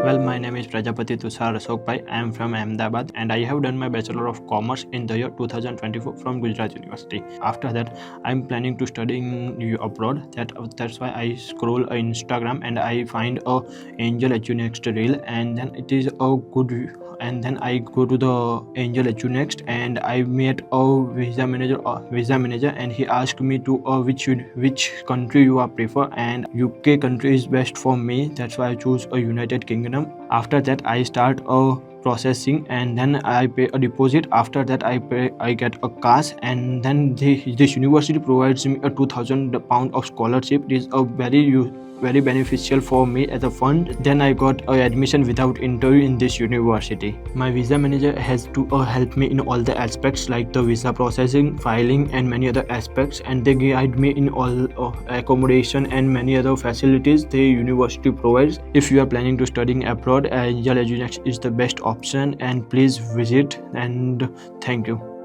Well, my name is Prajapati Tushar Prajapati. I am from Ahmedabad and I have done my Bachelor of Commerce in the year 2024 from Gujarat University. After that, I am planning to studying abroad. That's why I scroll Instagram and I find a Angel EduNext reel, and then it is a good. And then I go to the Angel EduNext and I met a visa manager, and he asked me to which country you are prefer, and UK country is best for me. That's why I choose a United Kingdom. After that, I start a processing and then I pay a deposit. After that, I get a cash, and then this university provides me a £2,000 of scholarship. It is a very beneficial for me as a fund. Then I got a admission without interview in this university. My visa manager has to help me in all the aspects like the visa processing, filing and many other aspects, and they guide me in all accommodation and many other facilities the university provides. If you are planning to studying abroad, Angel EduNext is the best option, and please visit, and thank you.